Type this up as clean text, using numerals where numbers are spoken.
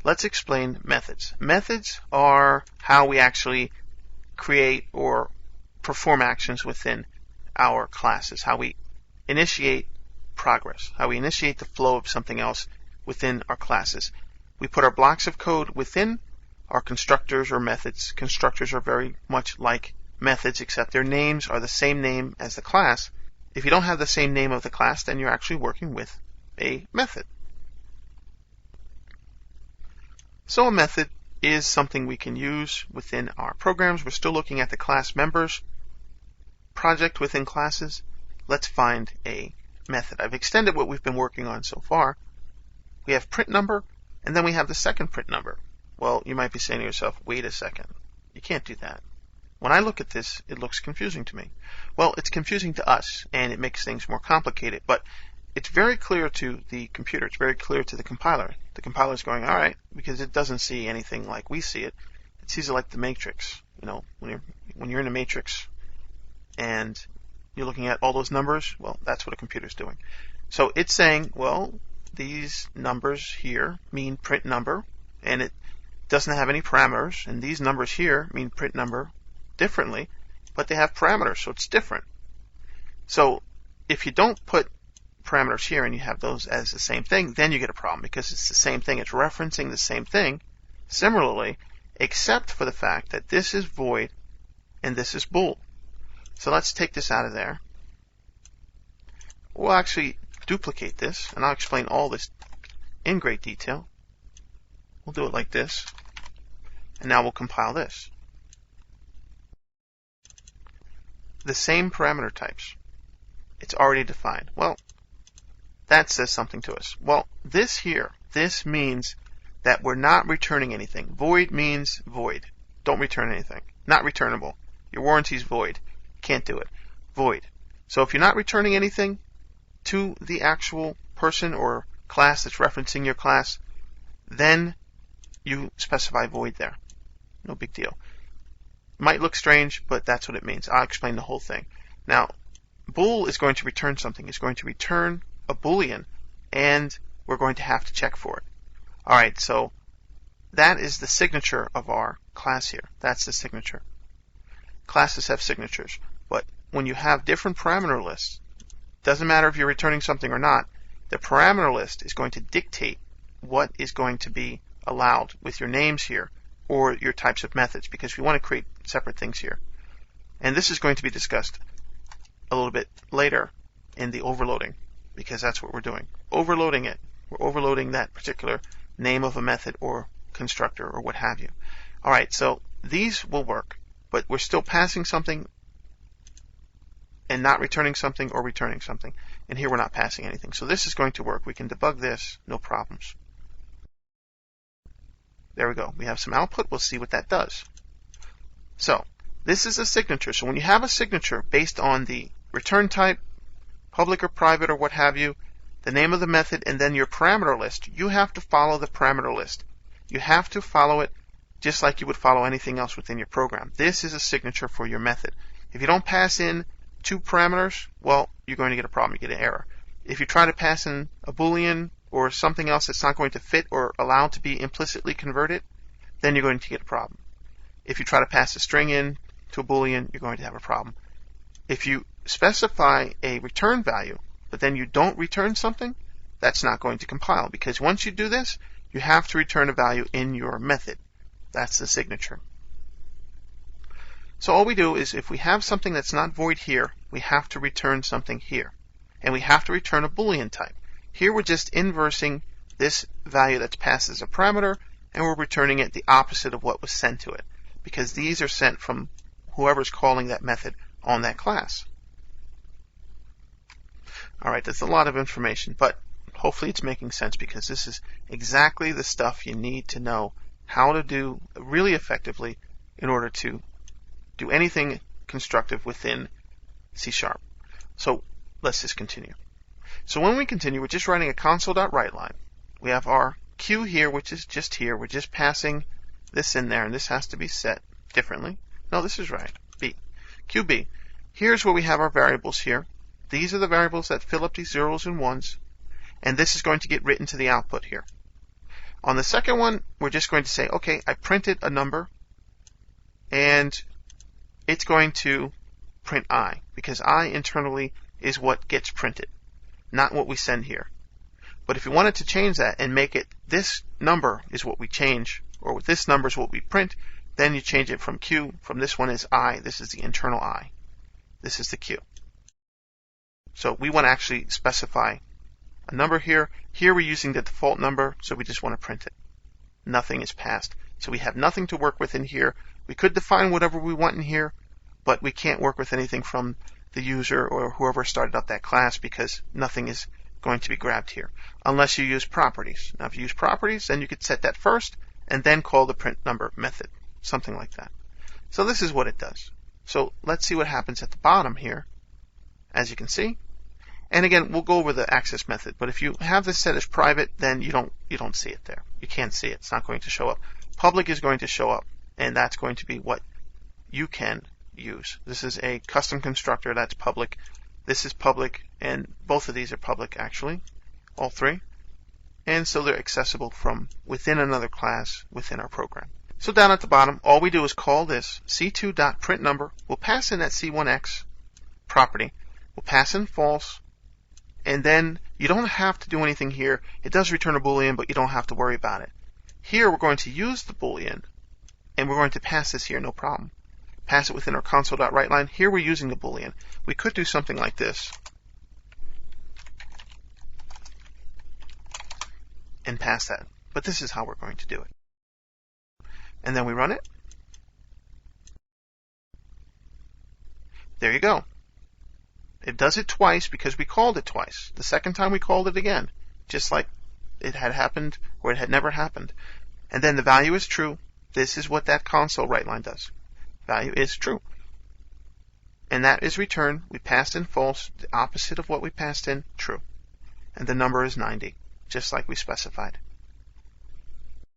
let's explain methods. Methods are how we actually create or perform actions within our classes, how we initiate progress, how we initiate the flow of something else within our classes. We put our blocks of code within our constructors or methods. Constructors are very much like methods, except their names are the same name as the class. If you don't have the same name of the class, then you're actually working with a method. So a method is something we can use within our programs. We're still looking at the class members project within classes. Let's find a method. I've extended what we've been working on so far. We have print number, and then we have the second print number. Well, you might be saying to yourself, wait a second. You can't do that. When I look at this, it looks confusing to me. Well, it's confusing to us, and it makes things more complicated, but it's very clear to the computer. It's very clear to the compiler. The compiler's going, all right, because it doesn't see anything like we see it. It sees it like the matrix. You know, when you're in a matrix and you're looking at all those numbers, well, that's what a computer's doing. So it's saying, well, these numbers here mean print number, and it doesn't have any parameters, and these numbers here mean print number differently, but they have parameters, so it's different. So if you don't put parameters here and you have those as the same thing, then you get a problem, because it's the same thing. It's referencing the same thing similarly, except for the fact that this is void and this is bool. So let's take this out of there. We'll actually duplicate this, and I'll explain all this in great detail. We'll do it like this, and now we'll compile this. The same parameter types. It's already defined. Well, that says something to us. Well, this here, this means that we're not returning anything. Void means void. Don't return anything. Not returnable. Your warranty's void. Can't do it. Void. So if you're not returning anything to the actual person or class that's referencing your class, then you specify void there. No big deal. Might look strange, but that's what it means. I'll explain the whole thing. Now, bool is going to return something. It's going to return a boolean, and we're going to have to check for it. All right, so that is the signature of our class here. That's the signature. Classes have signatures, but when you have different parameter lists, doesn't matter if you're returning something or not, the parameter list is going to dictate what is going to be allowed with your names here or your types of methods, because we want to create separate things here. And this is going to be discussed a little bit later in the overloading, because that's what we're doing. Overloading it. We're overloading that particular name of a method or constructor or what have you. All right, so these will work, but we're still passing something and not returning something or returning something. And here we're not passing anything. So this is going to work. We can debug this, no problems. There we go. We have some output. We'll see what that does. So this is a signature. So when you have a signature based on the return type, public or private or what have you, the name of the method, and then your parameter list, you have to follow the parameter list. You have to follow it just like you would follow anything else within your program. This is a signature for your method. If you don't pass in 2 parameters, well, you're going to get a problem. You get an error. If you try to pass in a boolean or something else that's not going to fit or allowed to be implicitly converted, then you're going to get a problem. If you try to pass a string in to a boolean, you're going to have a problem. If you specify a return value, but then you don't return something, that's not going to compile, because once you do this, you have to return a value in your method. That's the signature. So all we do is, if we have something that's not void here, we have to return something here. And we have to return a boolean type. Here we're just inversing this value that's passed as a parameter, and we're returning it the opposite of what was sent to it, because these are sent from whoever's calling that method on that class. All right, that's a lot of information, but hopefully it's making sense, because this is exactly the stuff you need to know how to do really effectively in order to do anything constructive within C#. So let's just continue. So when we continue, we're just writing a console.writeLine. We have our Q here, which is just here. We're just passing this in there, and this has to be set differently. No, this is right. B. QB. Here's where we have our variables here. These are the variables that fill up these zeros and ones, and this is going to get written to the output here. On the second one, we're just going to say, okay, I printed a number, and it's going to print I, because I internally is what gets printed, not what we send here. But if you wanted to change that and make it this number is what we change, or this number is what we print, then you change it from Q. From this one is I. This is the internal I. This is the Q. So we want to actually specify a number here. Here we're using the default number, so we just want to print it. Nothing is passed. So we have nothing to work with in here. We could define whatever we want in here, but we can't work with anything from the user or whoever started up that class because nothing is going to be grabbed here, unless you use properties. Now, if you use properties, then you could set that first and then call the print number method, something like that. So this is what it does. So let's see what happens at the bottom here, as you can see. And again, we'll go over the access method, but if you have this set as private, then you don't see it there. You can't see it. It's not going to show up. Public is going to show up, and that's going to be what you can use. This is a custom constructor that's public. This is public, and both of these are public actually, all three. And so they're accessible from within another class within our program. So down at the bottom, all we do is call this c2.printNumber. We'll pass in that c1x property. We'll pass in false, and then you don't have to do anything here. It does return a Boolean, but you don't have to worry about it. Here we're going to use the Boolean, and we're going to pass this here, no problem. Pass it within our console.writeLine. Here we're using the Boolean. We could do something like this and pass that, but this is how we're going to do it. And then we run it. There you go. It does it twice because we called it twice. The second time we called it again, just like it had happened or it had never happened. And then the value is true. This is what that console write line does. Value is true. And that is returned. We passed in false, the opposite of what we passed in, true. And the number is 90, just like we specified.